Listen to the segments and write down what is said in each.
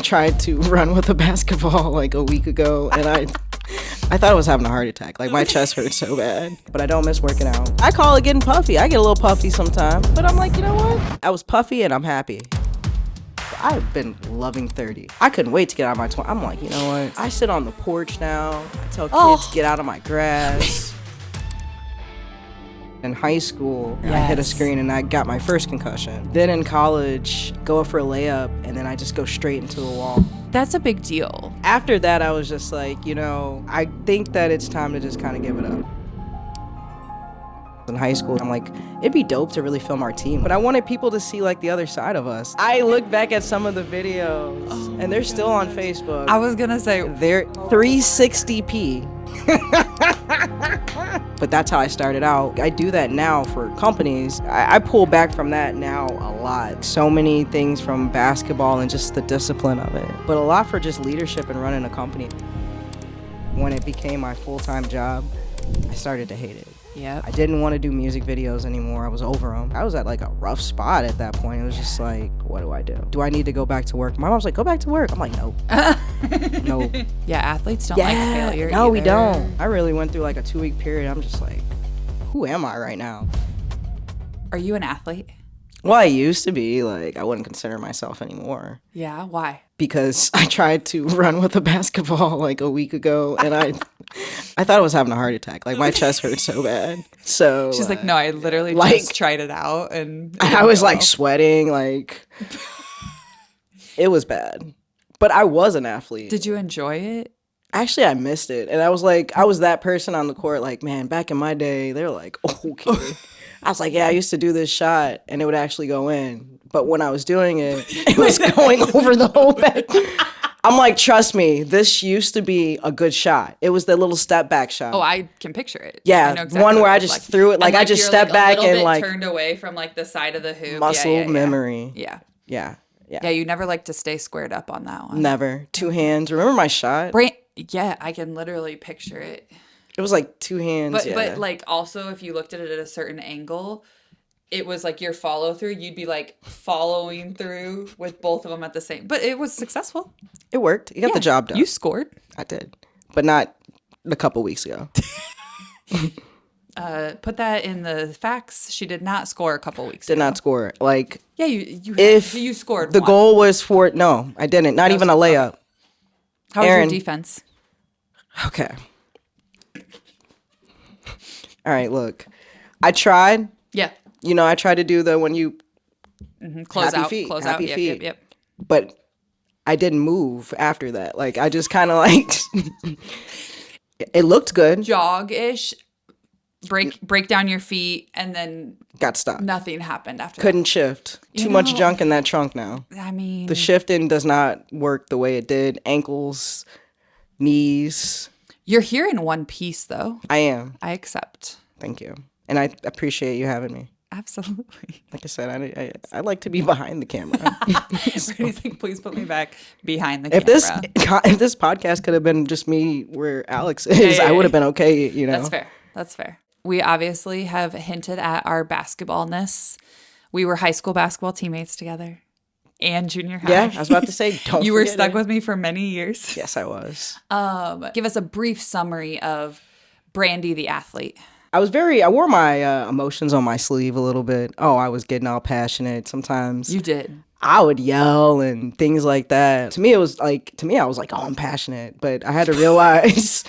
tried to run with a basketball like a week ago, and I thought I was having a heart attack. Like, my chest hurt so bad. But I don't miss working out. I call it getting puffy. I get a little puffy sometimes. But I'm like, you know what? I was puffy and I'm happy. I've been loving 30. I couldn't wait to get out of my 20s. I'm like, you know what? I sit on the porch now. I tell kids, get out of my grass. In high school, I hit a screen and I got my first concussion. Then in college, go up for a layup and then I just go straight into the wall. That's a big deal. After that, I was just like, you know, I think that it's time to just kind of give it up. In high school, I'm like, it'd be dope to really film our team. But I wanted people to see like the other side of us. I look back at some of the videos and they're still on Facebook. I was gonna say they're 360p. But that's how I started out. I do that now for companies. I pull back from that now a lot. So many things from basketball and just the discipline of it. But a lot for just leadership and running a company. When it became my full-time job, I started to hate it. Yep. I didn't want to do music videos anime. I was over them. I was at like a rough spot at that point. It was just like, what do I do? Do I need to go back to work? My mom's like, go back to work. I'm like, no. No. Yeah, athletes don't like failure No, either. we don't. I really went through like a 2-week period. I'm just like, who am I right now? Are you an athlete? Well, I used to be. Like, I wouldn't consider myself anymore. Yeah, why? Because I tried to run with a basketball like a week ago and I thought I was having a heart attack. Like, my chest hurt so bad. So She's like, no, I literally like, just tried it out and I was like sweating, like it was bad. But I was an athlete. Did you enjoy it? Actually, I missed it. And I was like, I was that person on the court, like, man, back in my day, they're like, okay. I was like, yeah, I used to do this shot and it would actually go in. But when I was doing it, it was going over the whole back. I'm like, trust me, this used to be a good shot. It was the little step back shot. Oh, I can picture it. Yeah, I know exactly one where I what just it's threw it, like, And, I just you're, stepped like, back a little and bit like turned away from like the side of the hoop. muscle memory. Yeah. Yeah. Yeah, you never like to stay squared up on that one. Never. 2 hands. Remember my shot? Yeah, I can literally picture it. It was like 2 hands. But like also if you looked at it at a certain angle, it was like your follow through. You'd be like following through with both of them at the same. But it was successful. It worked. You got the job done. You scored. I did, but not a couple weeks ago. Put that in the facts. She did not score a couple weeks Did ago. not score. Like, Yeah, you if you scored. the one. goal was for no, I didn't. Not even a layup. How was Aaron. your defense? Okay. All right. Look, I tried. Yeah. You know, I tried to do the when you Close happy out. feet, Close happy out. feet. Yep. but I didn't move after that. Like, I just kind of like it looked good. Jog-ish. Break down your feet, and then Got stuck. nothing happened after Couldn't shift. Too much junk in that trunk now. that. I mean, The shifting does not work the way it did. Ankles, knees. you're here in one piece, though. I am. I accept. Thank you. And I appreciate you having me. Absolutely. Like I said, I like to be behind the camera. Brady's like, please put me back behind the If camera. if this podcast could have been just me where Alex is, I would have been okay, you know. That's fair. We obviously have hinted at our basketballness. We were high school basketball teammates together and junior high. Yeah, I was about to say, don't You were forget stuck it. with me for many years. Yes, I was. Give us a brief summary of Brandi the athlete. I wore my emotions on my sleeve a little bit. Oh, I was getting all passionate. Sometimes You did. I would yell and things like that. I was like, oh, I'm passionate. But I had to realize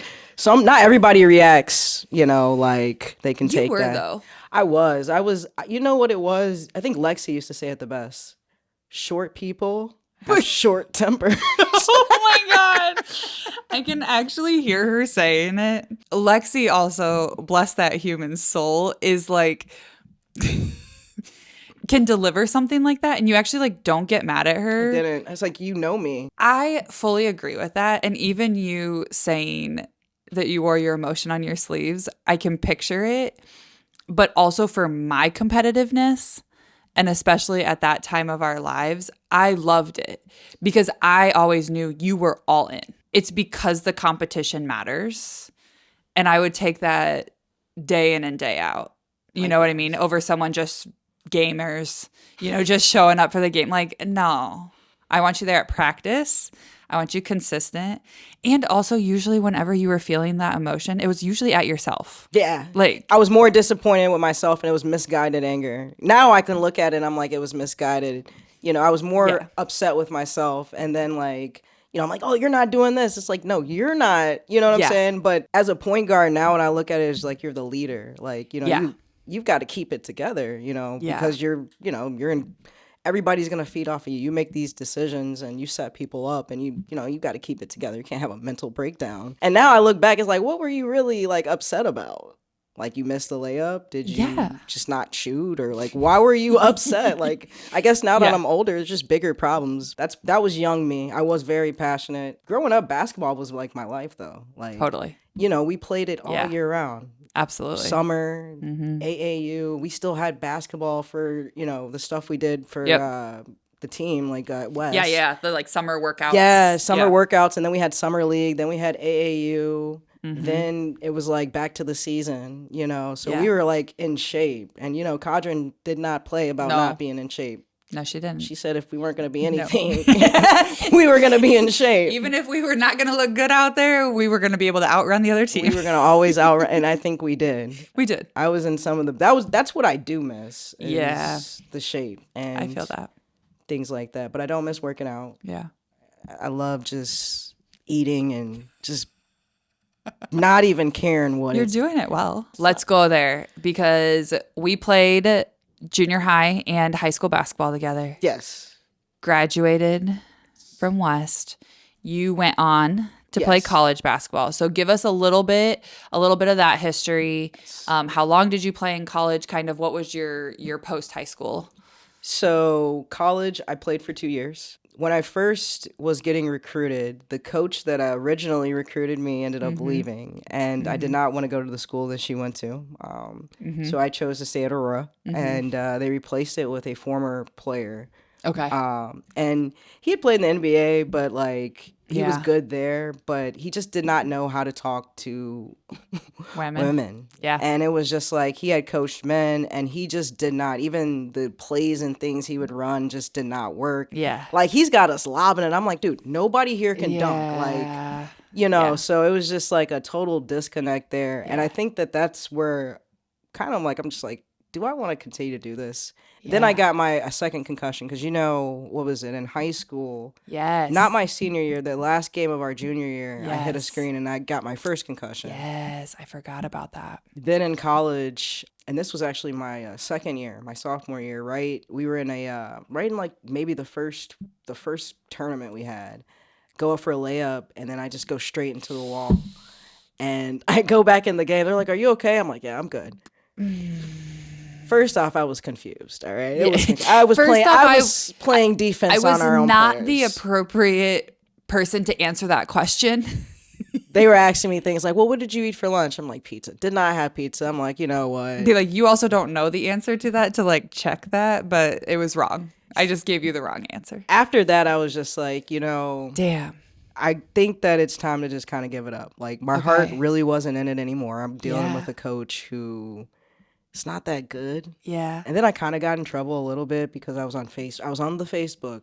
not everybody reacts, you know, like they can take You were, that. though. I was, you know what it was? I think Lexi used to say it the best. Short people have short tempers. Oh my God. I can actually hear her saying it. Lexi also, bless that human soul, is like can deliver something like that and you actually like don't get mad at her. I was like, you know me. I fully agree with that. And even you saying that you wore your emotion on your sleeves, I can picture it. But also for my competitiveness, and especially at that time of our lives, I loved it because I always knew you were all in. It's because the competition matters. And I would take that day in and day out. You know what I mean? Over someone just gamers, you know, just showing up for the game. Like, no, I want you there at practice. I want you consistent. And also, usually whenever you were feeling that emotion, it was usually at yourself. Yeah. Like, I was more disappointed with myself and it was misguided anger. Now I can look at it and I'm like, it was misguided. You know, I was more upset with myself. And then like, you know, I'm like, oh, you're not doing this. It's like, no, you're not. You know what I'm saying? But as a point guard now, when I look at it, it's like, you're the leader. Like, you know, you've got to keep it together, you know, because you're in, everybody's going to feed off of you. You make these decisions and you set people up and you know, you got to keep it together. You can't have a mental breakdown. And now I look back, it's like, what were you really like upset about? Like you missed the layup? Did you just not shoot? Or like, why were you upset? Like, I guess now that I'm older, it's just bigger problems. That was young me. I was very passionate. Growing up, basketball was like my life though. Like, totally. You know, we played it all year round. Absolutely. Summer, AAU. We still had basketball for, you know, the stuff we did for the team, like West. Yeah. The like summer workouts. Yeah, summer workouts. And then we had summer league. Then we had AAU. Then it was like back to the season, you know. So we were like in shape. And, you know, Kadrin did not play about not being in shape. No, she didn't. She said if we weren't going to be anything, we were going to be in shape. Even if we were not going to look good out there, we were going to be able to outrun the other team. We were going to always outrun, and I think we did. We did. I was in some of the, that's what I do miss. Is the shape. And I feel that. Things like that. But I don't miss working out. Yeah. I love just eating and just not even caring what You're doing it well. Let's go there because we played junior high and high school basketball together. Yes. Graduated from West. You went on to play college basketball. So give us a little bit of that history. How long did you play in college? Kind of what was your post high school? So college, I played for 2 years. When I first was getting recruited, the coach that originally recruited me ended up leaving, and I did not want to go to the school that she went to. So I chose to stay at Aurora, and they replaced it with a former player. Okay. And he had played in the NBA, but like he was good there, but he just did not know how to talk to women. Yeah. And it was just like he had coached men and he just did not, even the plays and things he would run just did not work. Yeah. Like he's got us lobbing it. I'm like, dude, nobody here can dunk. Like, you know, so it was just like a total disconnect there. And I think that that's where kind of like, I'm just like, do I want to continue to do this? Yeah. Then I got a second concussion because, you know, what was it, in high school? Yes. Not my senior year, the last game of our junior year, I hit a screen and I got my first concussion. Yes, I forgot about that. Then in college, and this was actually my second year, my sophomore year, right? We were in right in like maybe the first tournament we had. Go up for a layup and then I just go straight into the wall. And I go back in the game. They're like, are you okay? I'm like, yeah, I'm good. First off, I was confused. All right, I was playing defense on our own players. I was not the appropriate person to answer that question. They were asking me things like, "Well, what did you eat for lunch?" I'm like, "Pizza." Did not have pizza. I'm like, you know what? They're like, you also don't know the answer to that to like check that, but it was wrong. I just gave you the wrong answer. After that, I was just like, you know, damn. I think that it's time to just kind of give it up. Like my heart really wasn't in it anymore. I'm dealing with a coach who. It's not that good. Yeah. And then I kind of got in trouble a little bit because I was on the Facebook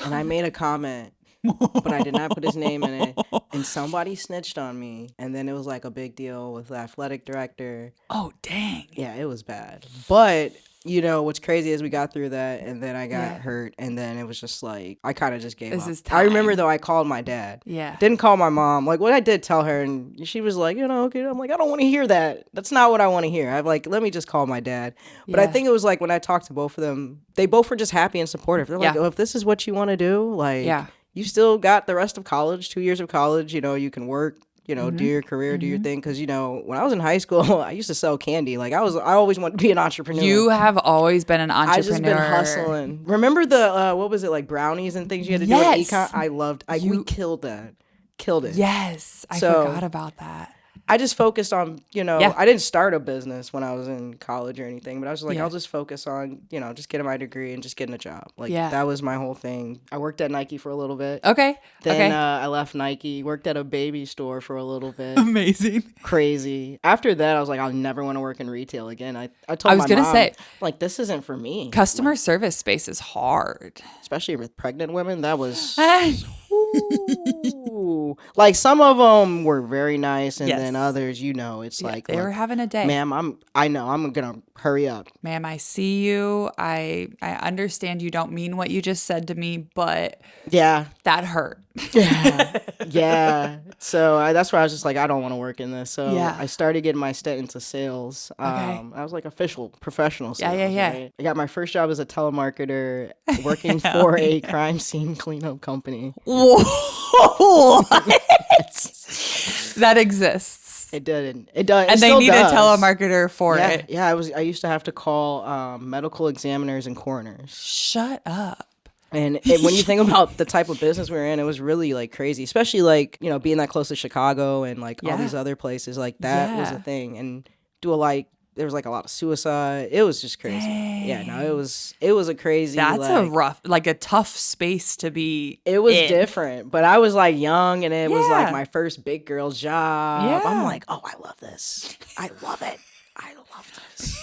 and I made a comment, but I did not put his name in it. And somebody snitched on me. And then it was like a big deal with the athletic director. Oh, dang. Yeah, it was bad. But, you know, what's crazy is we got through that and then I got hurt. And then it was just like, I kind of just gave up. I remember though, I called my dad. Yeah. Didn't call my mom. Like what I did tell her and she was like, you know, okay. I'm like, I don't want to hear that. That's not what I want to hear. I'm like, let me just call my dad. But I think it was like when I talked to both of them, they both were just happy and supportive. They're like, oh, if this is what you want to do, like, you still got the rest of college, 2 years of college, you know, you can work. You know, do your career, do your thing. Because, you know, when I was in high school, I used to sell candy. Like, I always wanted to be an entrepreneur. You have always been an entrepreneur. I just been hustling. Remember the, what was it, like brownies and things you had to do at econ? I loved, we killed that. Killed it. Yes, I forgot about that. I just focused on, Yeah. I didn't start a business when I was in college or anything, but I was like, Yeah. I'll just focus on, just getting my degree and just getting a job. Like, Yeah. that was my whole thing. I worked at Nike for a little bit. Okay. Then Okay. I left Nike, worked at a baby store for a little bit. Amazing. Crazy. After that, I was like, I'll never want to work in retail again. I told I was my gonna mom, say, like, this isn't for me. customer service space is hard. Especially with pregnant women, that was... Ooh. Like, some of them were very nice, and Yes. then others, it's like, They were look, having a day. ma'am, I know, I'm gonna hurry up. Ma'am, I see you. I understand you don't mean what you just said to me, but Yeah. that hurt. Yeah. So that's why I was just like, I don't want to work in this. So Yeah. I started getting my stint into sales. I was like official professional sales. Yeah. Right? I got my first job as a telemarketer working for a crime scene cleanup company. Whoa. That exists. It didn't. It does. And they need a telemarketer for Yeah, it. yeah. I used to have to call medical examiners and coroners. Shut up. And when you think about the type of business we were in, it was really like crazy, especially like, being that close to Chicago and like all these other places, like that was a thing. And there was like a lot of suicide. It was just crazy. Dang. Yeah, no, it was a crazy. That's a tough space to be. It was in. different, but I was like young and it was like Yeah. my first big girl job. Yeah. I'm like, oh, I love this. I love it. I love this.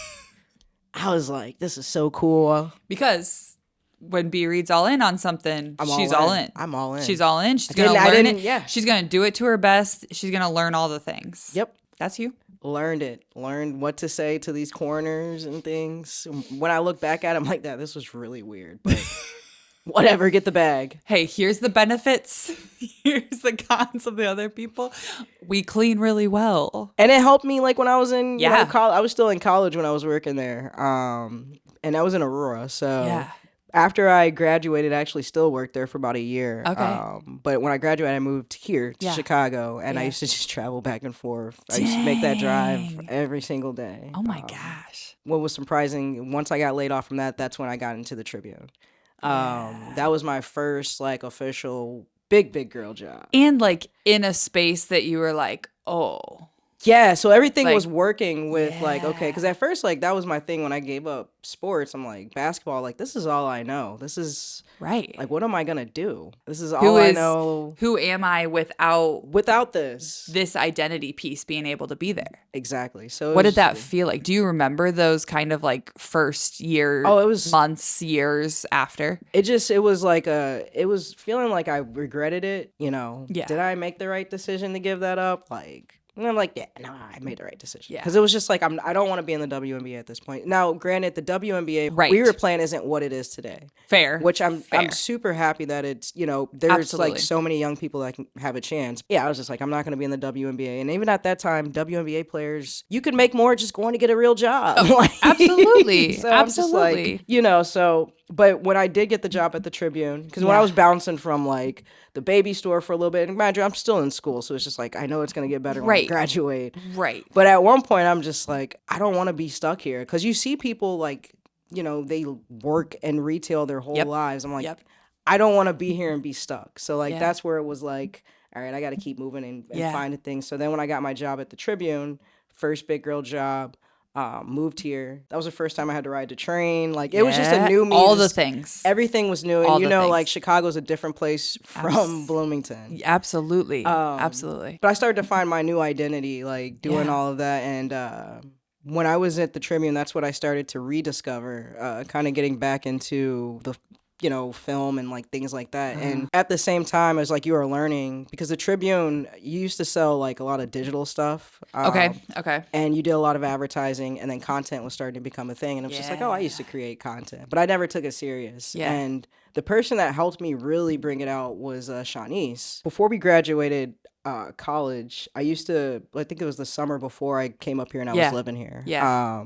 I was like, this is so cool. Because when B Reed's all in on something, she's all in. I'm all in. She's all in. She's going to learn it. Yeah. She's going to do it to her best. She's going to learn all the things. Yep. That's you. Learned what to say to these coroners and things. When I look back at it, I'm like, this was really weird, but whatever, get the bag. Hey, here's the benefits. Here's the cons of the other people. We clean really well. And it helped me like when I was in Yeah. college. I was still in college when I was working there. And I was in Aurora, so Yeah. after I graduated, I actually still worked there for about a year. Okay. But when I graduated, I moved here to Yeah. Chicago, and I Yeah. used to just travel back and forth. I used to make that drive every single day. Oh my gosh. What was surprising, once I got laid off from that, that's when I got into the Tribune. That was my first like official big girl job. And like in a space that you were like, oh. Yeah, so everything Like, was working with like, okay, because at first like that was my thing when I gave up sports. I'm like, basketball, like this is all I know. This is Right. like, what am I gonna do? This is all I know. Who am I without this? this identity piece being able to be there? Exactly. So What did that feel like? Do you remember those kind of like first year, it was months, years after? It was feeling like I regretted it. Yeah. Did I make the right decision to give that up? Like. And I'm like, yeah, no, I made the right decision. Yeah. Because it was just like, I don't want to be in the WNBA at this point. Now, granted, the WNBA Right. we were playing isn't what it is today. Fair. Which I'm Fair. super happy that it's, there's Absolutely. like so many young people that can have a chance. Yeah, I was just like, I'm not going to be in the WNBA. And even at that time, WNBA players, you could make more just going to get a real job. Like, Absolutely. so I'm just Absolutely. like, but when I did get the job at the Tribune, because when I was bouncing from like the baby store for a little bit, and mind you, I'm still in school, so it's just like, I know it's going to get better when I Right. graduate. Right. But at one point, I'm just like, I don't want to be stuck here. Because you see people like, they work in retail their whole Yep. lives. I'm like, Yep. I don't want to be here and be stuck. So like, Yeah. that's where it was like, all right, I got to keep moving and Yeah. finding things. So then when I got my job at the Tribune, first big girl job, moved here. That was the first time I had to ride the train. Like, it was just a Yeah. new me. All the Just- things. Everything was new. All And the things. like Chicago's a different place from Bloomington. Absolutely. Absolutely. But I started to find my new identity, like doing Yeah. all of that. And when I was at the Tribune, that's what I started to rediscover, kind of getting back into the film and like things like that. And at the same time as like you were learning, because the Tribune, you used to sell like a lot of digital stuff. Okay. And you did a lot of advertising, and then content was starting to become a thing. And it was just like, oh, I used to create content, but I never took it serious. Yeah. And the person that helped me really bring it out was Shanice. Before we graduated college, I think it was the summer before I came up here and I was living here. Yeah.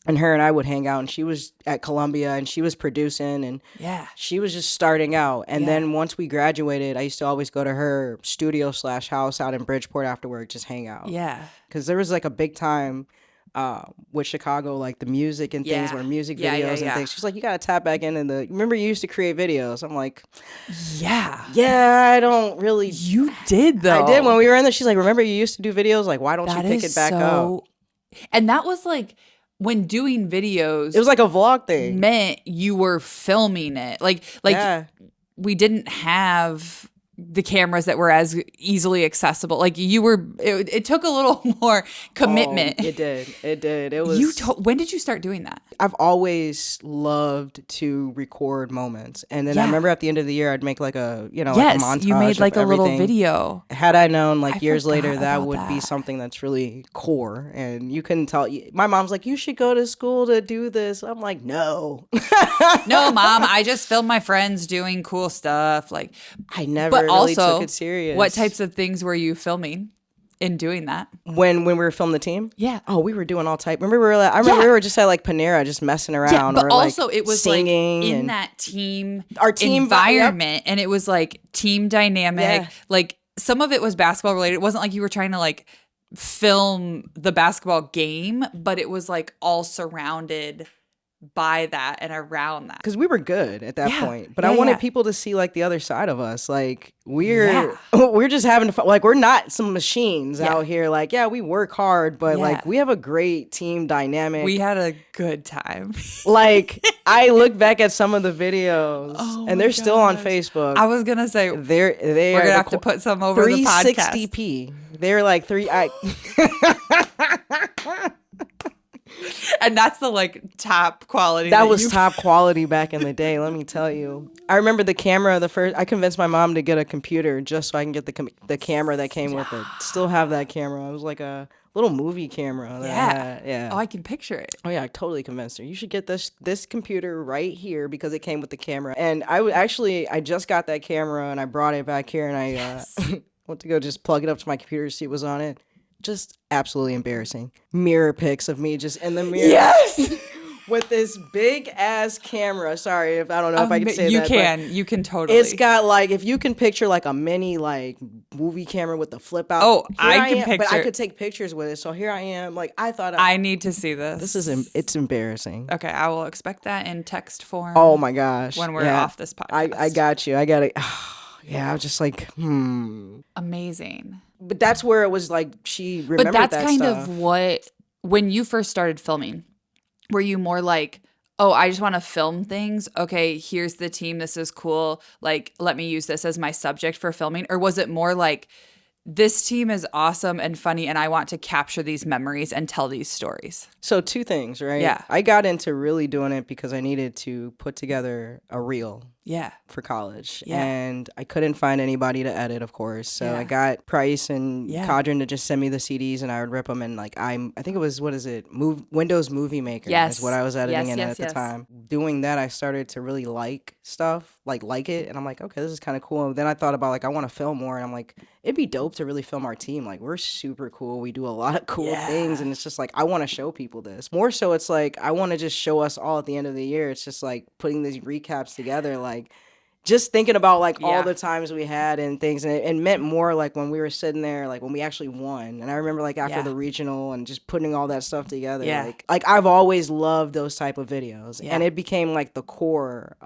And her and I would hang out, and she was at Columbia, and she was producing, and she was just starting out. And then once we graduated, I used to always go to her studio /house out in Bridgeport after work, just hang out. Yeah. Because there was like a big time with Chicago, like the music and things, Yeah. where music Yeah, videos yeah. and things. She's like, you got to tap back into remember you used to create videos. I'm like, Yeah. yeah, I don't really. You did, though. I did when we were in there. She's like, remember you used to do videos? Like, why don't you pick it back up? And that was like when doing videos. It was like a vlog thing. Meant you were filming it. Like Yeah. we didn't have the cameras that were as easily accessible. Like you were, it took a little more commitment. It did. It was. When did you start doing that? I've always loved to record moments, and then Yeah. I remember at the end of the year, I'd make like a Yes, like a montage. you made like a little everything. video. Had I known like I years forgot later that about would be that. something that's really core, and you couldn't tell. My mom's like, you should go to school to do this. I'm like, no. No, Mom, I just filmed my friends doing cool stuff. Like, I never but really also, took it serious. what types of things were you filming in doing that? When we were filming the team? Yeah. Oh, we were doing all type. Remember we were just at like Panera just messing around. Yeah, but or, also like, it was singing like in and that team our team environment, and it was like team dynamic. Yeah. Like some of it was basketball related. It wasn't like you were trying to like film the basketball game, but it was like all surrounded by that and around that. because we were good at that Yeah. point. But Yeah, I wanted yeah. people to see like the other side of us. Like we're just having fun. Like we're not some machines Yeah. out here. Like we work hard, but Yeah. like we have a great team dynamic. We had a good time. Like I look back at some of the videos, Oh and my they're still on gosh. Facebook. I was gonna say We're gonna have to put some over the podcast. 360p. They're like And that's the like top quality. That was top quality back in the day, let me tell you. I remember the camera, I convinced my mom to get a computer just so I can get the camera that came with it. Still have that camera. It was like a little movie camera. That I had. Yeah. Oh, I can picture it. Oh yeah, I totally convinced her. You should get this computer right here because it came with the camera. And I just got that camera and I brought it back here and I went to go just plug it up to my computer to see what was on it. Just absolutely embarrassing. Mirror pics of me just in the mirror. Yes. With this big ass camera. Sorry if I don't know if I can say you that. You can totally. It's got like, if you can picture like a mini like movie camera with the flip out. Oh, Here I can am, but I picture- could take pictures with it. So here I am. Like I thought I need to see this. this is it's embarrassing. Okay, I will expect that in text form. Oh my gosh. When we're Yeah. off this podcast. I got you. I got it. Yeah, I was just like, Amazing. But that's where it was like she remembered But that's that kind stuff. of what, when you first started filming, were you more like, oh, I just want to film things. Okay, here's the team. This is cool. Like, let me use this as my subject for filming. Or was it more like, this team is awesome and funny, and I want to capture these memories and tell these stories? So two things, right? Yeah. I got into really doing it because I needed to put together a reel Yeah. for college. Yeah. And I couldn't find anybody to edit, of course. So Yeah. I got Price and Yeah. Cadron to just send me the CDs and I would rip them. And like, I think it was, Windows Movie Maker Yes. is what I was editing Yes, in yes, at yes. the time. Doing that, I started to really like stuff, like it. And I'm like, okay, this is kind of cool. And then I thought about like, I want to film more. And I'm like, it'd be dope to really film our team. Like, we're super cool. We do a lot of cool things. And it's just like, I want to show people this. More so, it's like, I want to just show us all at the end of the year. It's just like putting these recaps together, like, just thinking about like all the times we had and things, and it meant more like when we were sitting there, like when we actually won. And I remember like after the regional and just putting all that stuff together. Yeah. Like I've always loved those type of videos, Yeah. and it became like the core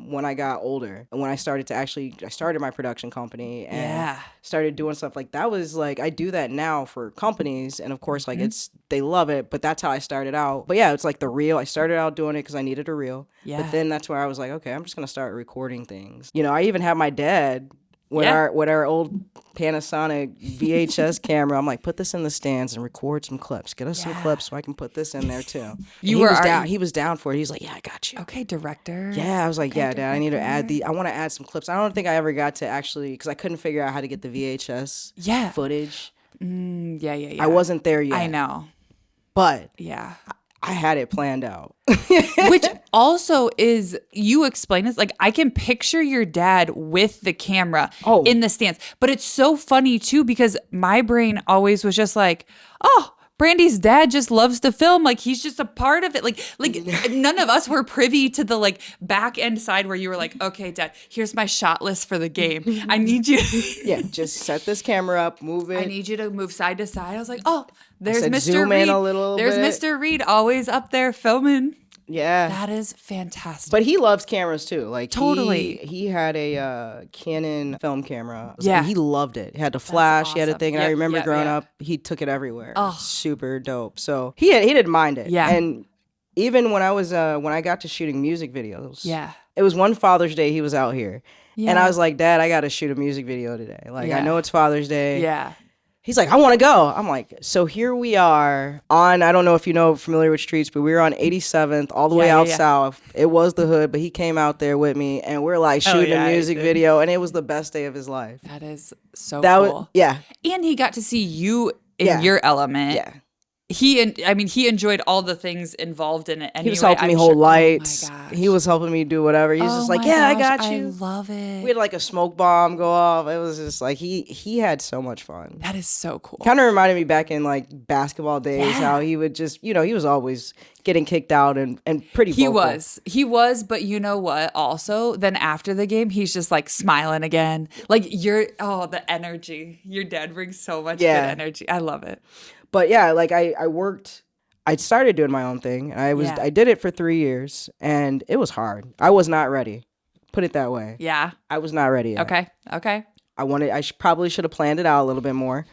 when I got older and when I started my production company and started doing stuff like that. Was like I do that now for companies, and of course like they love it, but that's how I started out. But yeah, it's like the reel. I started out doing it because I needed a reel. Yeah. But then that's where I was like, okay, I'm just gonna start recording things. You know, I even have my dad with our old Panasonic VHS camera. I'm like, put this in the stands and record some clips. Get us some clips so I can put this in there too. He was down for it. He was like, yeah, I got you. Okay, director. Yeah, I was like, yeah, Dad, I need to I want to add some clips. I don't think I ever got to actually, because I couldn't figure out how to get the VHS footage. Yeah. I wasn't there yet. I know. But Yeah. I had it planned out. Which also is, you explain this, like I can picture your dad with the camera in the stands. But it's so funny too, because my brain always was just like, oh, Brandi's dad just loves to film. Like he's just a part of it. Like none of us were privy to the like back end side where you were like, okay, Dad, here's my shot list for the game. I need you. Yeah, just set this camera up, move it. I need you to move side to side. I was like, oh, There's said, Mr. zoom Reed. in a little There's bit. Mr. Reed always up there filming. Yeah. That is fantastic. But he loves cameras too. Like Totally. he had a Canon film camera. Yeah. And he loved it. He had the flash. He had a awesome. thing. And I Yep, remember yep, growing yep. up, he took it everywhere. Oh. Super dope. So he didn't mind it. Yeah. And even when I got to shooting music videos. Yeah. It was one Father's Day he was out here. Yeah. And I was like, Dad, I got to shoot a music video today. Like, Yeah. I know it's Father's Day. Yeah. He's like, I want to go. I'm like, so here we are on, I don't know if you know, familiar with streets, but we were on 87th all the way out south. It was the hood, but he came out there with me and we're like shooting a music video and it was the best day of his life. That is so That cool. was, yeah. And he got to see you in your element. Yeah. He enjoyed all the things involved in it. Anyway, He was helping me hold lights. Oh my gosh. He was helping me do whatever. He's just like, yeah, I got you. I love it. We had like a smoke bomb go off. It was just like, he had so much fun. That is so cool. Kind of reminded me back in like basketball days, how he would just, he was always getting kicked out and pretty vocal. He was, but you know what? Also, then after the game, he's just like smiling again. Like the energy. Your dad brings so much good energy. I love it. But yeah, like I started doing my own thing. And I did it for 3 years and it was hard. I was not ready. Put it that way. Yeah. I was not ready yet. Okay. Probably should have planned it out a little bit more.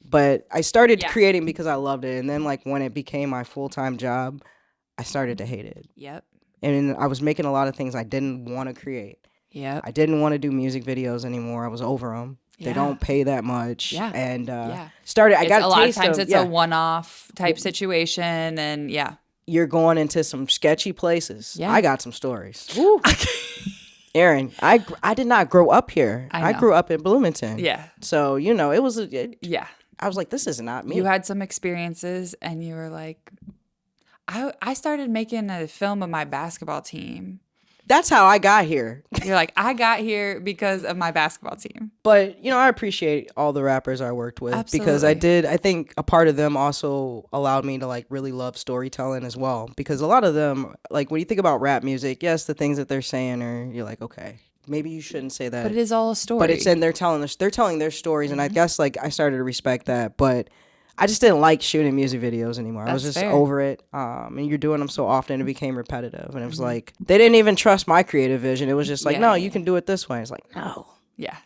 But I started creating because I loved it. And then like when it became my full-time job, I started to hate it. Yep. And I was making a lot of things I didn't want to create. Yep. I didn't want to do music videos anymore. I was over them. They don't pay that much. Yeah. And started. I got a lot taste of times of, it's a one-off type situation, and you're going into some sketchy places. Yeah. I got some stories. Aaron, I did not grow up here. I grew up in Bloomington. Yeah. So, it was yeah. I was like, this is not me. You had some experiences and you were like, I started making a film of my basketball team. That's how I got here. You're like, I got here because of my basketball team. But, I appreciate all the rappers I worked with. Absolutely. Because I think a part of them also allowed me to like really love storytelling as well. Because a lot of them, like when you think about rap music, yes, the things that they're saying you're like, okay, maybe you shouldn't say that. But it is all a story. But it's they're telling their stories. And I guess like I started to respect that. But I just didn't like shooting music videos anymore. I was just over it. And you're doing them so often, it became repetitive. And it was like, they didn't even trust my creative vision. It was just like, no, you can do it this way. It's like, no. Yeah.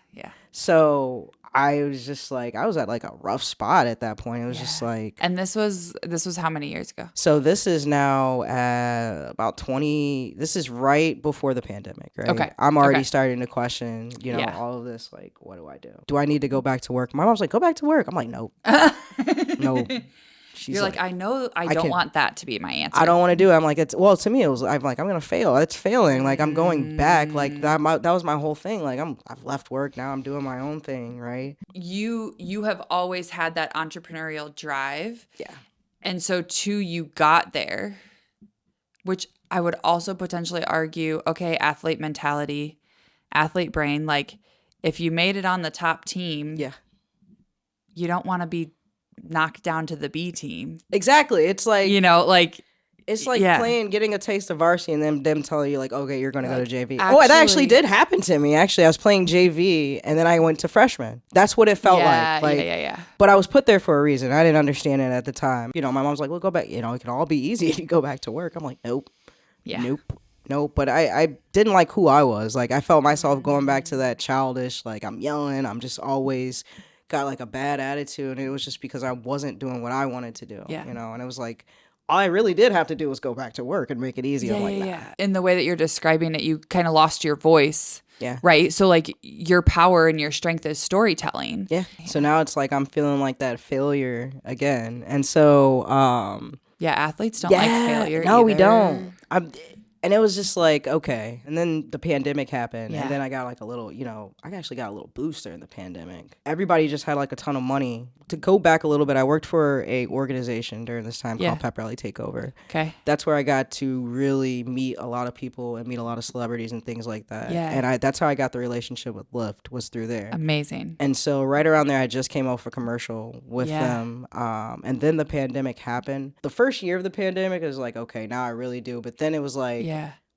So I was just like, I was at like a rough spot at that point. It was just like. And this was how many years ago? So this is now about 20. This is right before the pandemic, right? Okay. I'm already starting to question, all of this. Like, what do I do? Do I need to go back to work? My mom's like, go back to work. I'm like, nope. No. She's You're like, I know I don't want that to be my answer. I don't want to do it. I'm like, to me, it was, I'm like, I'm going to fail. It's failing. Like, I'm going back. Like, that was my whole thing. Like, I've left work. Now I'm doing my own thing, right? You have always had that entrepreneurial drive. Yeah. And so, too, you got there, which I would also potentially argue, okay, athlete mentality, athlete brain. Like, if you made it on the top team, you don't want to be knocked down to the B team. Exactly. It's like, it's like getting a taste of varsity and then them telling you like, okay, you're going to go to JV. That actually did happen to me. Actually, I was playing JV and then I went to freshman. That's what it felt like. Yeah. But I was put there for a reason. I didn't understand it at the time. My mom's like, well, go back. It can all be easy if you go back to work. I'm like, nope. Yeah. Nope. But I didn't like who I was. Like, I felt myself going back to that childish, like, I'm yelling. I'm just always got like a bad attitude. And it was just because I wasn't doing what I wanted to do. And it was like, all I really did have to do was go back to work and make it easy. I'm like, nah. In the way that you're describing it, you kind of lost your voice. Yeah. Right? So like your power and your strength is storytelling. Yeah. So now it's like I'm feeling like that failure again. And so athletes don't like failure No, either. we don't. And it was just like, okay. And then the pandemic happened. And then I got like a little, I actually got a little boost during the pandemic. Everybody just had like a ton of money. To go back a little bit, I worked for a organization during this time called Pep Rally Takeover. Okay. That's where I got to really meet a lot of people and meet a lot of celebrities and things like that. Yeah. And that's how I got the relationship with Lyft, was through there. Amazing. And so right around there, I just came off a commercial with them. And then the pandemic happened. The first year of the pandemic, it was like, okay, now I really do. But then it was like,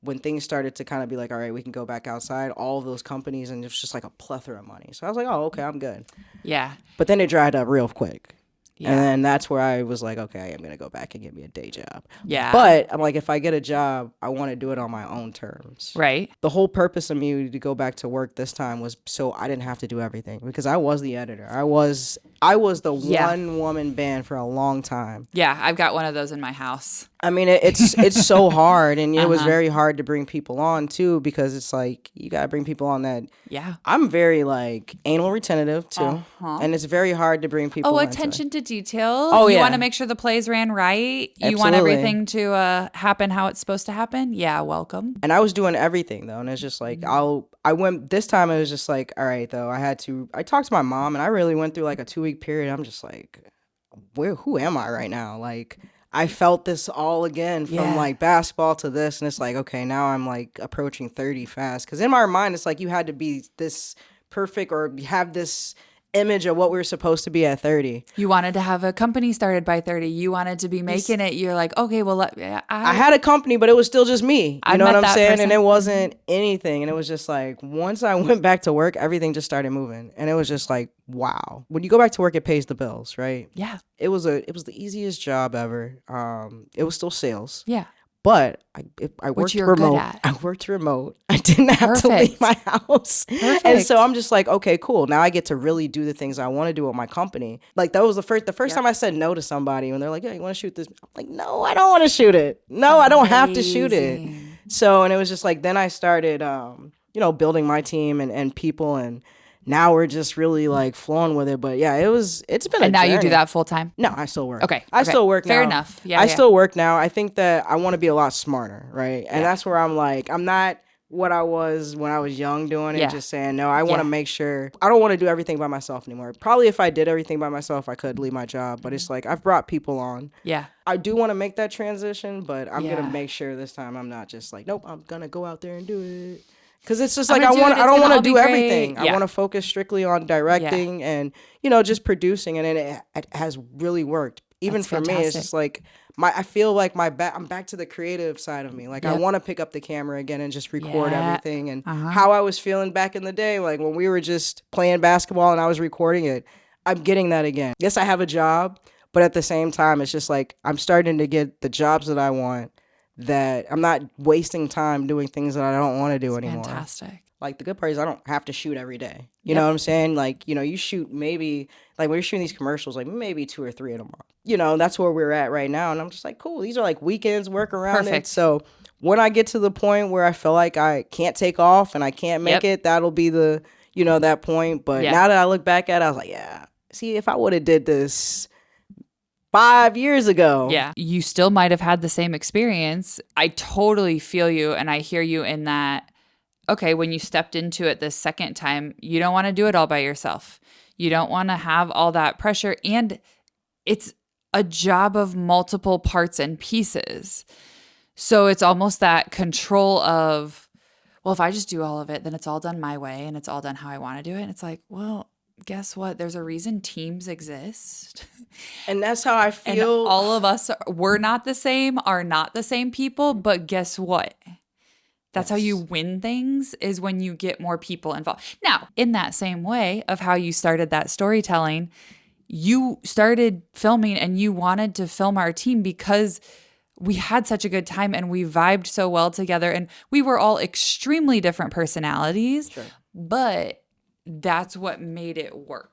when things started to kind of be like, all right, we can go back outside, all of those companies, and it was just like a plethora of money. So I was like, oh, okay, I'm good. Yeah. But then it dried up real quick. Yeah. And then that's where I was like, okay, I'm going to go back and get me a day job. Yeah. But I'm like, if I get a job, I want to do it on my own terms. Right. The whole purpose of me to go back to work this time was so I didn't have to do everything, because I was the editor. I was the one woman band for a long time. Yeah, I've got one of those in my house. I mean, it's so hard, and it was very hard to bring people on too, because it's like you gotta bring people on that. Yeah. I'm very like anal retentive too, and it's very hard to bring people. Attention to detail. Oh, you yeah. want to make sure the plays ran right. You want Absolutely. everything to happen how it's supposed to happen. Yeah, welcome. And I was doing everything though, and it's just like I went this time. It was just like, all right though, I talked to my mom, and I really went through like a 2-week period. I'm just like, who am I right now? Like, I felt this all again from like basketball to this, and it's like, okay, now I'm like approaching 30 fast, because in my mind it's like you had to be this perfect or have this image of what we were supposed to be at 30. You wanted to have a company started by 30. You wanted to be making it. You're like, okay, well, I had a company, but it was still just me. You know what I'm saying? person. And it wasn't anything. And it was just like, once I went back to work, everything just started moving. And it was just like, wow. When you go back to work, it pays the bills, right? Yeah. It was the easiest job ever. It was still sales. Yeah. But I worked you're remote. good at. I worked remote. I didn't have to leave my house. And so I'm just like, okay, cool. Now I get to really do the things I want to do with my company. Like, that was the first time I said no to somebody when they're like, yeah, you want to shoot this? I'm like, no, I don't want to shoot it. No, I don't have to shoot it. So, and it was just like, then I started, building my team and people, and now we're just really like flowing with it. But yeah, it's been a And now journey. you do that full time? No, I still work. Okay. I still work now. Fair enough. Yeah. I still work now. I think that I want to be a lot smarter, right? And that's where I'm like, I'm not what I was when I was young doing it, just saying, no, I want to make sure, I don't want to do everything by myself anymore. Probably if I did everything by myself, I could leave my job. But it's like, I've brought people on. Yeah. I do want to make that transition, but I'm going to make sure this time I'm not just like, nope, I'm going to go out there and do it. Because it's just like, I don't want to do everything. Yeah. I want to focus strictly on directing and, just producing. And it has really worked. Even That's for me, it's just like, I feel like I'm back to the creative side of me. Like, I want to pick up the camera again and just record everything. And how I was feeling back in the day, like when we were just playing basketball and I was recording it, I'm getting that again. Yes, I have a job, but at the same time, it's just like, I'm starting to get the jobs that I want, that I'm not wasting time doing things that I don't want to do anymore. Fantastic. Like, the good part is I don't have to shoot every day. You know what I'm saying? Like, you shoot maybe, like when you're shooting these commercials, like maybe 2 or 3 in a month. That's where we're at right now. And I'm just like, cool. These are like weekends, work around it. So when I get to the point where I feel like I can't take off and I can't make it, that'll be the, that point. But now that I look back at it, I was like, yeah, see, if I would have did this 5 years ago. Yeah. You still might have had the same experience. I totally feel you, and I hear you in that, okay, when you stepped into it the second time, you don't want to do it all by yourself. You don't want to have all that pressure. And it's a job of multiple parts and pieces. So it's almost that control of, well, if I just do all of it, then it's all done my way and it's all done how I want to do it. And it's like, well, guess what? There's a reason teams exist. And that's how I feel. And all of us, we're not the same, are not the same people, but guess what? That's how you win things, is when you get more people involved. Now, in that same way of how you started that storytelling, you started filming and you wanted to film our team because we had such a good time and we vibed so well together, and we were all extremely different personalities, but that's what made it work.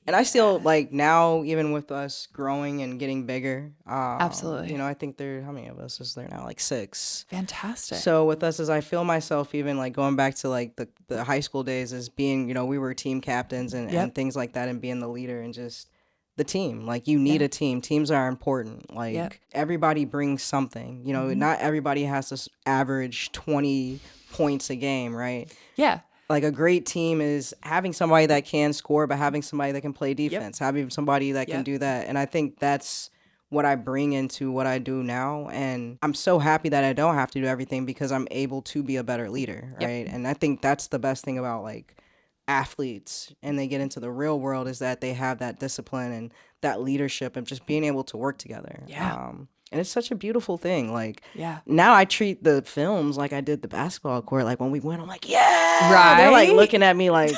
And I still, like, now, even with us growing and getting bigger, Absolutely. I think how many of us is there now? Like 6. Fantastic. So with us, as I feel myself, even like going back to like the high school days, as being, we were team captains and things like that, and being the leader and just the team. Like, you need a team. Teams are important. Like, everybody brings something. Not everybody has to average 20 points a game, right? Yeah. Like, a great team is having somebody that can score, but having somebody that can play defense, having somebody that can do that. And I think that's what I bring into what I do now. And I'm so happy that I don't have to do everything, because I'm able to be a better leader, right? And I think that's the best thing about, like, athletes, and they get into the real world, is that they have that discipline and that leadership and just being able to work together. And it's such a beautiful thing. Like, Yeah. now I treat the films like I did the basketball court. Like, when we went, I'm like, yeah. Right? They're like looking at me like,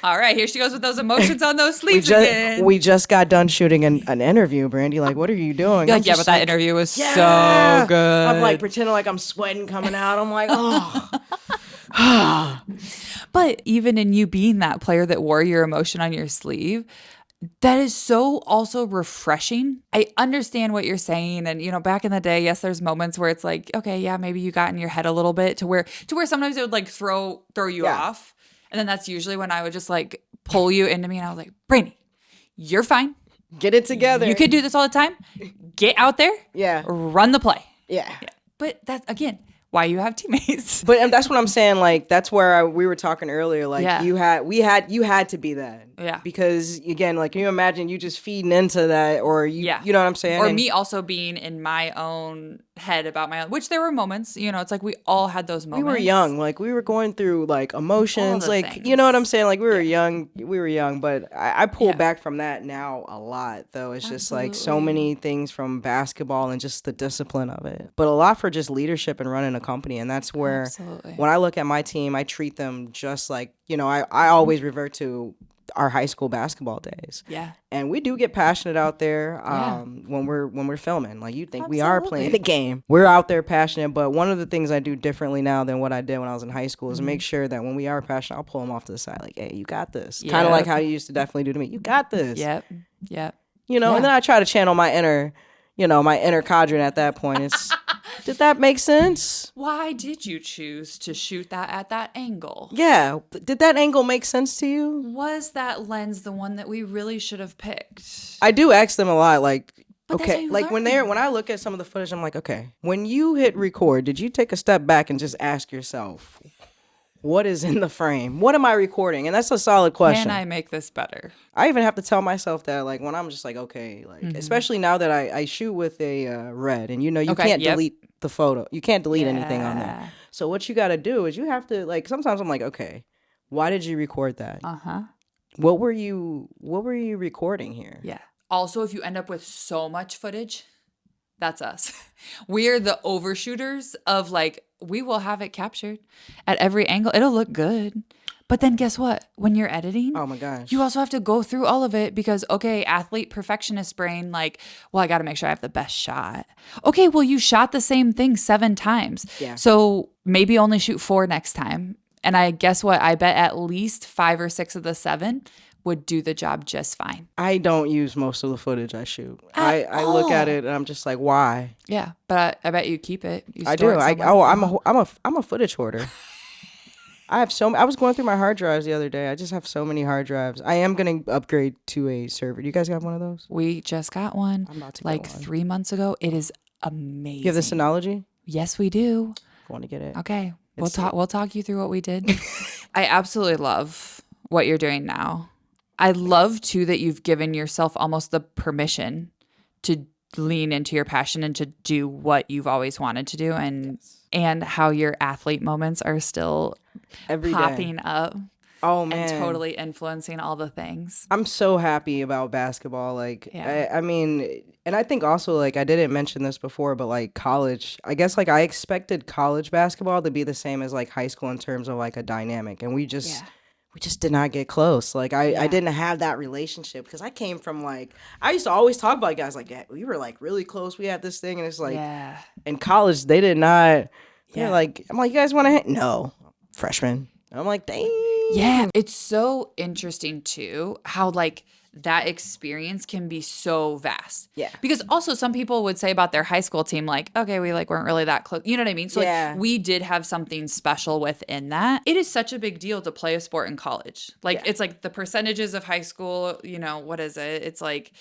all right, here she goes with those emotions on those we sleeves again. we just got done shooting an interview, Brandi. Like, what are you doing? You're I'm like, yeah, just but that interview was so good. I'm like pretending like I'm sweating coming out. I'm like, oh. But even in you being that player that wore your emotion on your sleeve, that is so also refreshing. I understand what you're saying. And, back in the day, yes, there's moments where it's like, okay, yeah, maybe you got in your head a little bit to where sometimes it would like throw you off. And then that's usually when I would just like pull you into me and I was like, Brandi, you're fine. Get it together. You could do this all the time. Get out there. Yeah. Run the play. Yeah. But that's, again, why you have teammates. But that's what I'm saying. Like, that's where we were talking earlier. Like, Yeah. you had to be that. Yeah. Because again, like, can you imagine you just feeding into that, or you know what I'm saying? Or me also being in my own head about my own, which there were moments, it's like we all had those moments. We were young, like we were going through like emotions, like things. you know what I'm saying? Like we were young, but I pull back from that now a lot though. It's just like so many things from basketball and just the discipline of it. But a lot for just leadership and running a company. And that's where when I look at my team, I treat them just like, I always revert to our high school basketball days. Yeah. And we do get passionate out there when we're filming. Like, you think we are playing the game. We're out there passionate, but one of the things I do differently now than what I did when I was in high school is make sure that when we are passionate, I'll pull them off to the side like, hey, you got this. Kind of like how you used to definitely do to me. You got this. Yep. And then I try to channel my inner cadre at that point. It's did that make sense? Why did you choose to shoot that at that angle? Yeah. Did that angle make sense to you? Was that lens the one that we really should have picked? I do ask them a lot, like, But okay, like when I look at some of the footage, I'm like, okay, when you hit record, did you take a step back and just ask yourself, what is in the frame? What am I recording? And that's a solid question. Can I make this better? I even have to tell myself that, like, when I'm just like, okay, like, especially now that I shoot with a Red, and you can't delete the photo. You can't delete anything on there. So what you got to do is you have to, like, sometimes I'm like, okay, why did you record that? What were you recording here? Yeah. Also, if you end up with so much footage, that's us. We're the overshooters of like, we will have it captured at every angle. It'll look good. But then guess what? When you're editing, oh my gosh, you also have to go through all of it because, okay, athlete perfectionist brain, like, well, I got to make sure I have the best shot. Okay, well, you shot the same thing 7 times. Yeah. So maybe only shoot 4 next time. And I guess what? I bet at least 5 or 6 of the 7 would do the job just fine. I don't use most of the footage I shoot. I look at it and I'm just like, why? Yeah, but I bet you keep it. You I store do. it somewhere. I'm a footage hoarder. I was going through my hard drives the other day. I just have so many hard drives. I am going to upgrade to a server. Do you guys got one of those? We just got one. I'm about to get one. 3 months ago. It is amazing. You have the Synology? Yes, we do. I want to get it. Okay. We'll talk you through what we did. I absolutely love what you're doing now. I love too that you've given yourself almost the permission to lean into your passion and to do what you've always wanted to do, and how your athlete moments are still every popping day up. Oh man, and totally influencing all the things. I'm so happy about basketball. Like, I mean, and I think also, like, I didn't mention this before, but like college, I guess, like, I expected college basketball to be the same as like high school in terms of like a dynamic, and we just did not get close. Like, I didn't have that relationship because I came from, like, I used to always talk about guys like, yeah, we were like really close. We had this thing, and it's like, in college they did not. They're like, I'm like, you guys want to? No, freshman. And I'm like, dang. Yeah, it's so interesting too how like that experience can be so vast. Yeah. Because also some people would say about their high school team, like, okay, we like weren't really that close. You know what I mean? So like we did have something special within that. It is such a big deal to play a sport in college. Like it's like the percentages of high school, what is it? It's like,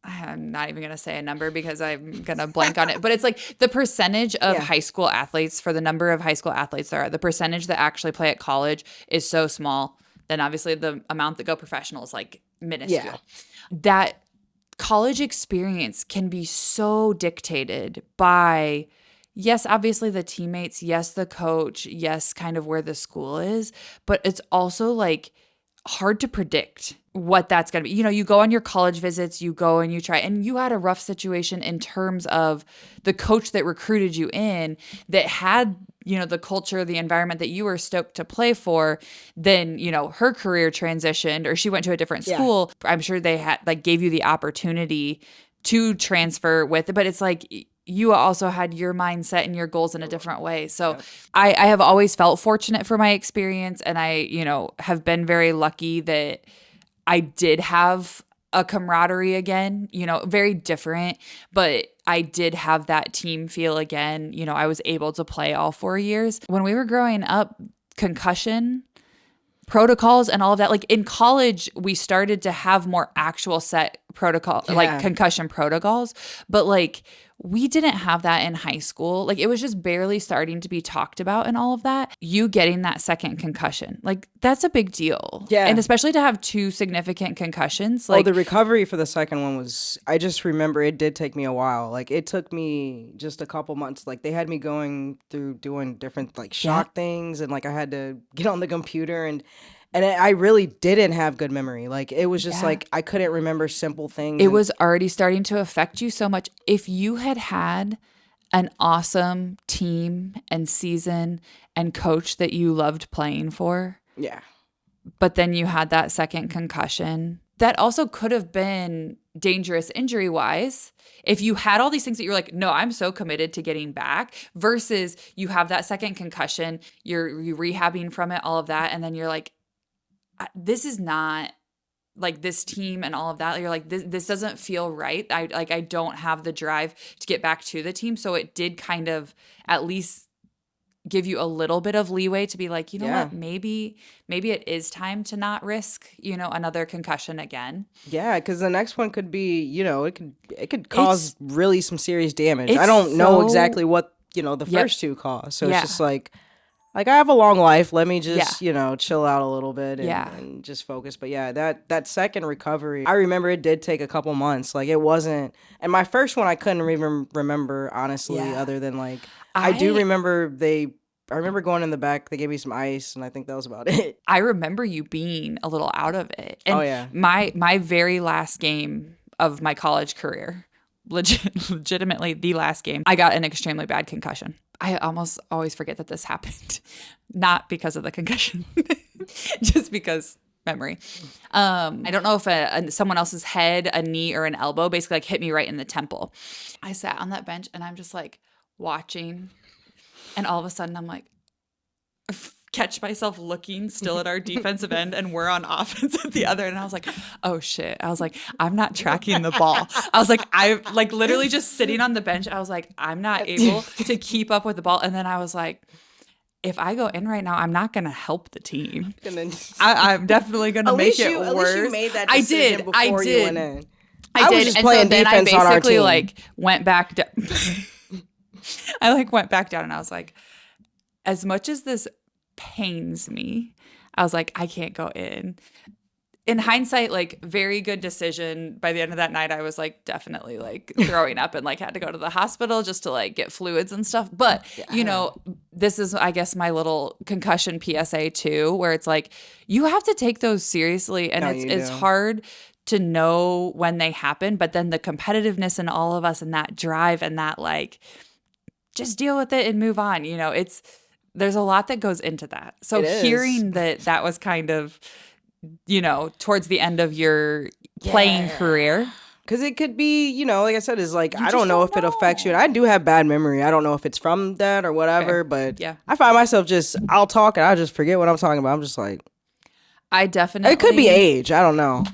I'm not even going to say a number because I'm going to blank on it. But it's like the percentage of high school athletes, for the number of high school athletes there are, the percentage that actually play at college is so small. Then obviously the amount that go professional is like minuscule. Yeah. That college experience can be so dictated by, yes, obviously the teammates, yes, the coach, yes, kind of where the school is. But it's also like hard to predict what that's going to be. You know, you go on your college visits, you go and you try, and you had a rough situation in terms of the coach that recruited you in that had, you know, the culture, the environment that you were stoked to play for. Then, you know, her career transitioned or she went to a different school. I'm sure they had like gave you the opportunity to transfer with it, but it's like you also had your mindset and your goals in a different way. So I have always felt fortunate for my experience, and I, you know, have been very lucky that I did have a camaraderie again, you know, very different, but I did have that team feel again. You know, I was able to play all 4 years. When we were growing up, concussion protocols and all of that, like in college, we started to have more actual set protocol, like concussion protocols, but like we didn't have that in high school. Like it was just barely starting to be talked about and all of that. You getting that second concussion, like that's a big deal. Yeah. And especially to have 2 significant concussions. Like the recovery for the second one was, I just remember it did take me a while. Like it took me just a couple months. Like they had me going through doing different like shock things, and like I had to get on the computer and I really didn't have good memory. Like it was just like I couldn't remember simple things. It was already starting to affect you so much. If you had had an awesome team and season and coach that you loved playing for, but then you had that second concussion, that also could have been dangerous injury-wise. If you had all these things that you're like, no, I'm so committed to getting back, versus you have that second concussion, you're rehabbing from it, all of that, and then you're like, this is not like this team and all of that. You're like, this doesn't feel right. I don't have the drive to get back to the team. So it did kind of at least give you a little bit of leeway to be like, you know what, maybe it is time to not risk, you know, another concussion again. Yeah, because the next one could be, you know, it could cause really some serious damage. I don't know exactly what, you know, the first 2 caused. So it's just like I have a long life. Let me just, you know, chill out a little bit and just focus. But yeah, that second recovery, I remember it did take a couple months. Like it wasn't, and my first one I couldn't even remember, honestly, other than like, I do remember I remember going in the back, they gave me some ice, and I think that was about it. I remember you being a little out of it. And my very last game of my college career, legitimately the last game, I got an extremely bad concussion. I almost always forget that this happened. Not because of the concussion, just because memory. I don't know if someone else's head, a knee, or an elbow basically like hit me right in the temple. I sat on that bench and I'm just like watching, and all of a sudden I'm like, catch myself looking still at our defensive end, and we're on offense at the other. And I was like, oh shit. I was like, I'm not tracking the ball. I was like, I like literally just sitting on the bench. I was like, I'm not able to keep up with the ball. And then I was like, if I go in right now, I'm not going to help the team. I'm definitely going to make it worse. At least you made that decision before you went in. I did. Just playing then I defense on our basically team. like went back down. I like went back down and I was like, as much as this pains me, I was like, I can't go in. In hindsight, like very good decision. By the end of that night, I was like definitely like throwing up and like had to go to the hospital just to like get fluids and stuff. But you know, this is, I guess, my little concussion PSA too, where it's like you have to take those seriously, and it's hard to know when they happen. But then the competitiveness in all of us and that drive and that like just deal with it and move on. You know, there's a lot that goes into that. So hearing that was kind of, you know, towards the end of your playing career. Because it could be, you know, like I said, is like, I don't know if it affects you. And I do have bad memory. I don't know if it's from that or whatever. But I find myself I'll talk and I'll just forget what I'm talking about. I'm just like. I definitely. It could be age. I don't know.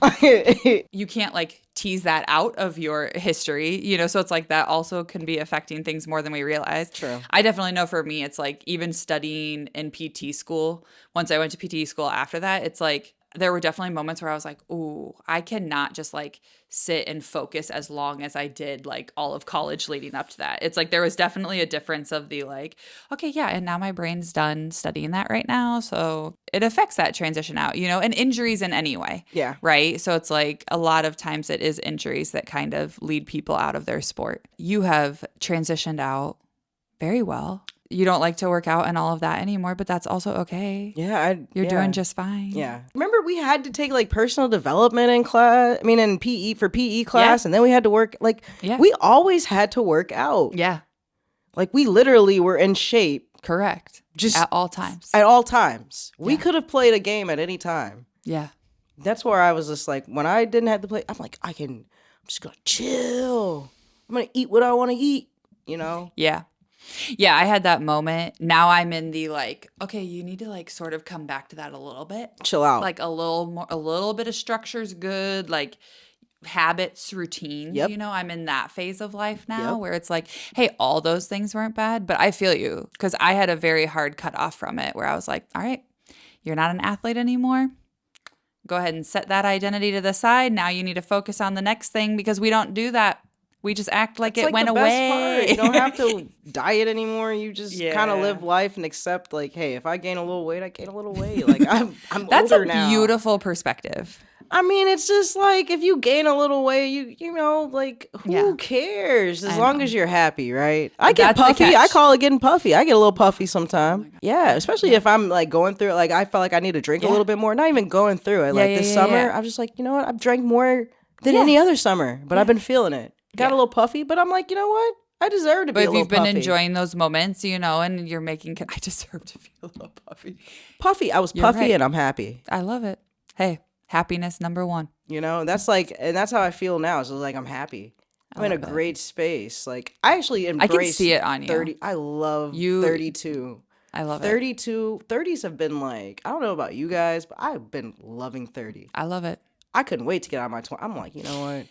You can't like tease that out of your history, you know, so it's like that also can be affecting things more than we realize. True. I definitely know for me, it's like even studying in PT school, once I went to PT school after that, it's like there were definitely moments where I was like, ooh, I cannot just like sit and focus as long as I did like all of college leading up to that. It's like there was definitely a difference of the like, okay, yeah, and now my brain's done studying that right now. So it affects that transition out, you know, and injuries in any way. Yeah. Right. So it's like a lot of times it is injuries that kind of lead people out of their sport. You have transitioned out very well. you don't like to work out and all of that anymore, but that's also okay. Yeah. You're doing just fine. Yeah. Remember we had to take like personal development in class, in PE for PE class. And then we had to work we always had to work out. Yeah. Like we literally were in shape. Correct. Just at all times. At all times. We could have played a game at any time. Yeah. That's where I was just like, when I didn't have to play, I'm like, I'm just going to chill. I'm going to eat what I want to eat, Yeah. Yeah, I had that moment. Now I'm in the like, okay, you need to like sort of come back to that a little bit. Chill out. Like a little bit of structure is good. Like habits, routines, Yep. I'm in that phase of life now where it's like, hey, all those things weren't bad, but I feel you because I had a very hard cutoff from it where I was like, all right, you're not an athlete anymore. Go ahead and set that identity to the side. Now you need to focus on the next thing because we don't do that. We just act like it went away. You don't have to diet anymore. You just kind of live life and accept like, hey, if I gain a little weight, I gain a little weight. Like I'm That's older a now. beautiful perspective. I mean, it's just like if you gain a little weight, who cares? As long as you're happy, right? I get puffy. I call it getting puffy. I get a little puffy sometimes. Especially if I'm like going through it. Like I felt like I need to drink a little bit more. Not even going through it. Like this summer, I'm just like, you know what? I've drank more than any other summer, but I've been feeling it. Got a little puffy, but I'm like, you know what? I deserve to be a little puffy. But if you've been enjoying those moments, and you're making, I deserve to feel a little puffy. Puffy. I was puffy and I'm happy. I love it. Hey, happiness number one. That's like, and that's how I feel now. So like, I'm happy. I'm in a great space. Like I actually embrace. I can see it on you. 30. I love 32. I love 32. 30s have been like, I don't know about you guys, but I've been loving 30. I love it. I couldn't wait to get out of my 20s. I'm like, you know what?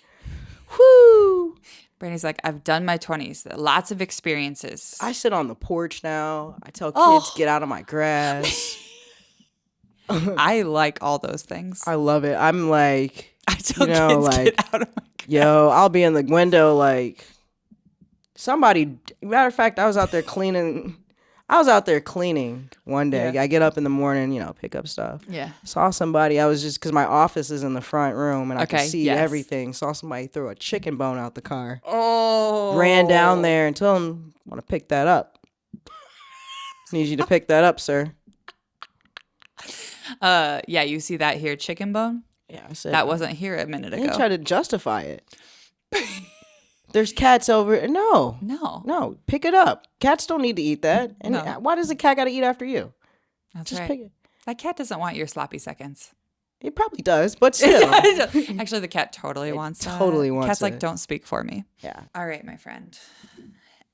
Whoo! Brandy's like, I've done my 20s. Lots of experiences. I sit on the porch now. I tell kids, get out of my grass. I like all those things. I love it. I'm like, I tell kids, get out of my grass. Yo, I'll be in the window like, somebody, matter of fact, I was out there cleaning one day. I get up in the morning, pick up stuff. Yeah. Saw somebody. I was just, because my office is in the front room and I can see everything. Saw somebody throw a chicken bone out the car. Oh. Ran down there and told him, I want to pick that up. Need you to pick that up, sir. Yeah, you see that here, chicken bone? Yeah, I said. That wasn't here a minute ago. They tried to justify it. There's cats over. No. Pick it up. Cats don't need to eat that. And why does the cat got to eat after you? That's just right. Pick it. That cat doesn't want your sloppy seconds. It probably does, but still. Actually, the cat totally wants that. Totally wants Cat's it. like, don't speak for me. Yeah. All right, my friend.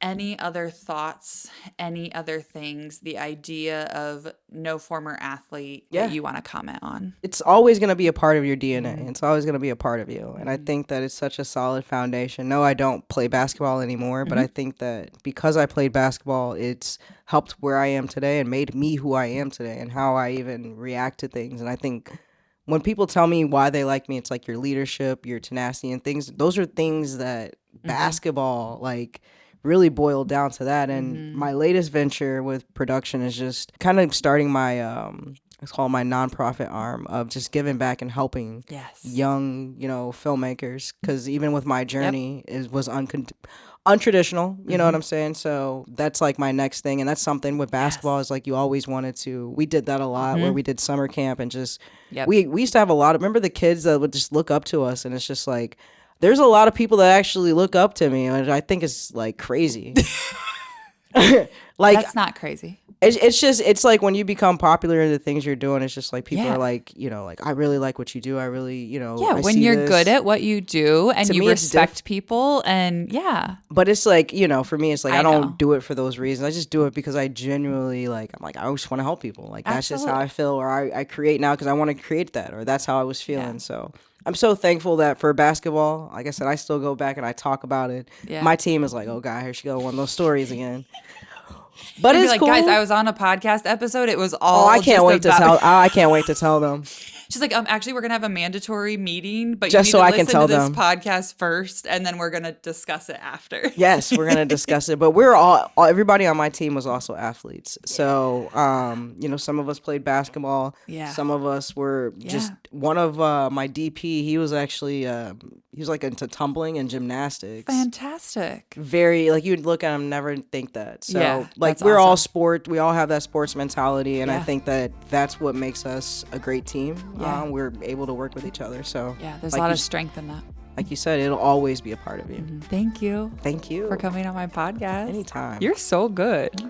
Any other thoughts, any other things, the idea of no former athlete that you want to comment on? It's always going to be a part of your DNA. Mm-hmm. It's always going to be a part of you. And I think that it's such a solid foundation. No, I don't play basketball anymore, but I think that because I played basketball, it's helped where I am today and made me who I am today and how I even react to things. And I think when people tell me why they like me, it's like your leadership, your tenacity and things. Those are things that basketball, like, really boiled down to that. And my latest venture with production is just kind of starting my it's called my nonprofit arm of just giving back and helping young filmmakers, because even with my journey it was untraditional, you know what I'm saying? So that's like my next thing. And that's something with basketball is like you always wanted to. We did that a lot where we did summer camp and just we used to have a lot of, remember the kids that would just look up to us, and it's just like there's a lot of people that actually look up to me, and I think it's like crazy. Like that's not crazy. It's like when you become popular in the things you're doing, it's just like people are like, like, I really like what you do. I really, I when see you're this. good at what you do and To you me, it's respect people and But it's like, for me, it's like I don't do it for those reasons. I just do it because I genuinely I just want to help people. Like that's just how I feel, or I create now because I want to create that, or that's how I was feeling. So I'm so thankful that for basketball, like I said, I still go back and I talk about it. Yeah. My team is like, oh God, here she go, one of those stories again. But it's like, cool. Guys, I was on a podcast episode. It was all. I can't wait to tell them. She's like, actually, we're gonna have a mandatory meeting, but Just you so need to I can listen tell to this them. podcast first, and then we're gonna discuss it after. Yes, we're gonna discuss it. But we're all everybody on my team was also athletes. So some of us played basketball. Yeah. Some of us were just one of my DP. He was actually he was like into tumbling and gymnastics. Fantastic. Very like you'd look at him, never think that. So Yeah, like that's we're all awesome. sport. We all have that sports mentality, and I Yeah. think that's what makes us a great team. Yeah. We're able to work with each other. So Yeah, there's like a lot you of strength in that. like you said, it'll always be a part of you. Thank you Thank you for coming on my podcast. Anytime. You're so good.